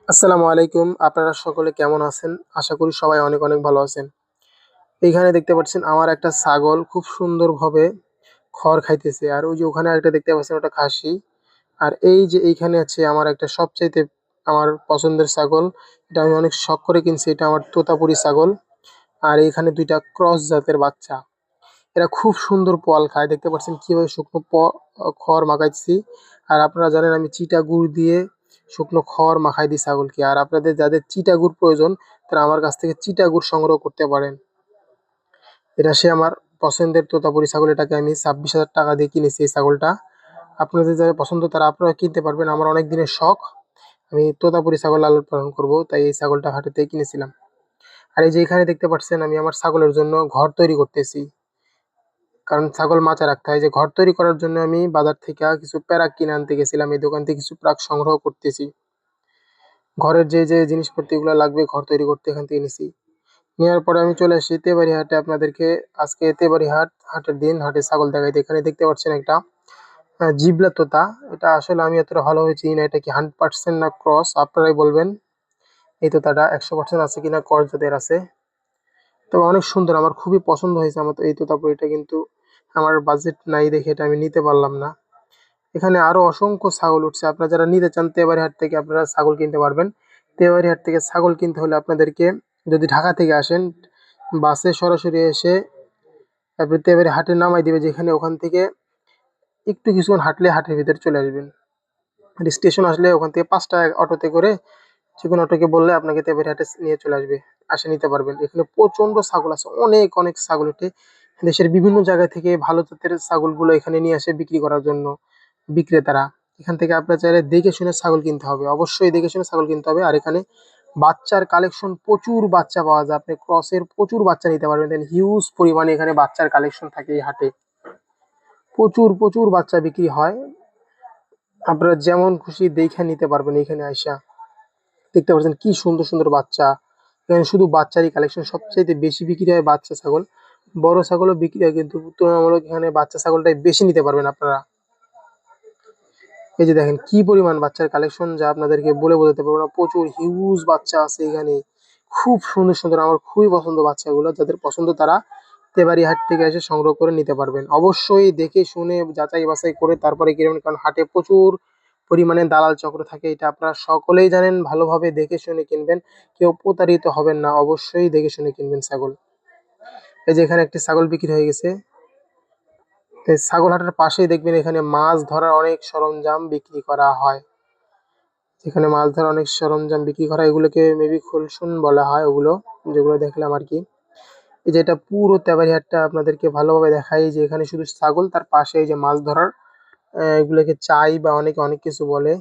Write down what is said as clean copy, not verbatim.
আসসালামু আলাইকুম। আপনারা সকলে কেমন আছেন? আশা করি সবাই অনেক, অনেক ভালো আছেন। এইখানে দেখতে পাচ্ছেন আমার একটা ছাগল খুব সুন্দরভাবে খড় খাইতেছে। আর ওই যে ওখানে আরেকটা দেখতে পাচ্ছেন ওটা খাসি। আর এই যে এইখানে আছে আমার একটা সবচাইতে আমার পছন্দের ছাগল। এটা আমি অনেক শখ করে কিনছি। এটা আমার তোতাপুরি ছাগল। আর এইখানে ২ টা ক্রস জাতের বাচ্চা। এরা খুব সুন্দর পোয়াল খায়। দেখতে পাচ্ছেন কিভাবে শুকনো খড় মাখাইতেছি। আর আপনারা জানেন আমি চিটা গুড় দিয়ে শুকনো খড় মাখাই দিই ছাগলকে। আর আপনাদের যাদের চিটা গুড় প্রয়োজন তারা আমার কাছ থেকে চিটা গুড় সংগ্রহ করতে পারেন। এটা সে আমার পছন্দের তোতাপুরি ছাগল। এটাকে আমি ২৬,০০০ টাকা দিয়ে কিনেছি এই ছাগলটা। আপনাদের যাদের পছন্দ তারা আপনারা কিনতে পারবেন। আমার অনেক দিনের শখ। আমি তোতাপুরি ছাগল লালন পালন করব। তাই এই ছাগলটা হাটে থেকে কিনেছিলাম। আর এই যে এখানে দেখতে পাচ্ছেন আমি আমার ছাগলের জন্য ঘর তৈরি করতেছি। কারণ ছাগল মাচা রাখতে হয়। যে ঘর তৈরি করার জন্য আমি বাজার থেকে কিছু প্যারাক কিনে আনতে গেছিলাম। এই দোকান থেকে কিছু প্যারাক সংগ্রহ করতেছি। ঘরের যে জিনিসপাতিগুলো লাগবে ঘর তৈরি করতে এখান থেকে নিছি। নেওয়ার পরে আমি চলে আসি তেবাড়ি হাটে আপনাদেরকে আজকে তেবাড়ি হাটের দিন হাটে ছাগল দেখাইতে। এখানে দেখতে পাচ্ছেন একটা জিবলা তোতা। এটা আসলে আমি এতটা ভালোভাবে চিনি না। এটা কি 100% না ক্রস আপনারাই বলবেন। এই তোতাটা 100% আছে কিনা ক্রস জাতের আছে। তবে অনেক সুন্দর আমার খুবই পছন্দ হয়েছে আমার তো এই তোতাপুরিটা কিন্তু আমার বাজেট নাই দেখে এটা আমি নিতে পারলাম না। এখানে আরো অসংখ্য ছাগল উঠছে। আপনারা যারা নিতে চান তেবাড়ি হাট থেকে আপনারা ছাগল কিনতে পারবেন। তেবাড়ি হাট থেকে ছাগল কিনতে হলে আপনাদেরকে যদি ঢাকা থেকে আসেন বাসে সরাসরি এসে তারপরে তেবাড়ি হাটে নামাই দিবে যেখানে ওখান থেকে একটু কিছুক্ষণ হাঁটলে হাটের ভিতরে চলে আসবেন। আর স্টেশন আসলে ওখান থেকে ৫ টাকা অটোতে করে যেকোনো অটোকে বললে আপনাকে তেবাড়ি হাটে নিয়ে চলে আসবে। আসে নিতে পারবেন। এখানে প্রচন্ড ছাগল আছে। অনেক, অনেক ছাগল ওঠে। দেশের বিভিন্ন জায়গা থেকে ভালো জাতের ছাগলগুলো এখানে নিয়ে আসে বিক্রি করার জন্য বিক্রেতারা। এখান থেকে আপনার চাইলে দেখে শুনে ছাগল কিনতে হবে। অবশ্যই দেখে শুনে ছাগল কিনতে হবে। আর এখানে বাচ্চার কালেকশন প্রচুর বাচ্চা পাওয়া যায়। আপনি ক্রসের প্রচুর বাচ্চা নিতে পারবেন। দেন হিউজ পরিমাণে এখানে বাচ্চার কালেকশন থাকে এই হাটে। প্রচুর, প্রচুর বাচ্চা বিক্রি হয়। আপনারা যেমন খুশি দেইখা নিতে পারবেন এইখানে আইসা। দেখতে পাচ্ছেন কি সুন্দর, সুন্দর বাচ্চা। এখানে শুধু বাচ্চারই কালেকশন। সবচাইতে বেশি বিক্রি হয় বাচ্চা ছাগল। বড় ছাগলও বিক্রি হয় কিন্তু তুলনামূলক এখানে বাচ্চা ছাগলটাই বেশি নিতে পারবেন আপনারা। এই যে দেখেন কি পরিমাণ বাচ্চার কালেকশন যা আপনাদেরকে বলে বোঝাতে পারবো না। প্রচুর হিউজ বাচ্চা আছে এখানে। খুব সুন্দর, সুন্দর আমার খুবই পছন্দ বাচ্চাগুলো। যাদের পছন্দ তারা তেবাড়ি হাট থেকে এসে সংগ্রহ করে নিতে পারবেন। অবশ্যই দেখে শুনে যাচাই বাছাই করে তারপরে কিনবেন। কারণ হাটে প্রচুর পরিমাণে দালাল চক্র থাকে। এটা আপনারা সকলেই জানেন। ভালোভাবে দেখে শুনে কিনবেন। কেউ প্রতারিত হবেন না। অবশ্যই দেখে শুনে কিনবেন ছাগল। এই যে এখানে একটি ছাগল বিক্রি হয়ে গেছে। এই ছাগল হাটের পাশেই দেখবেন এখানে মাছ ধরার অনেক সরঞ্জাম বিক্রি করা হয়। এখানে মাছ ধরার অনেক সরঞ্জাম বিক্রি করা হয়। এগুলোকে মেবি খুলসুন বলা হয় ওগুলো, যেগুলো দেখলাম আরকি। এই যে এটা পুরো তেবাড়ি হাটটা আপনাদেরকে ভালোভাবে দেখাই যে এখানে শুধু ছাগল তার পাশে এই যে মাছ ধরার এগুলোকে চাই বা অনেকে অনেক কিছু বলে।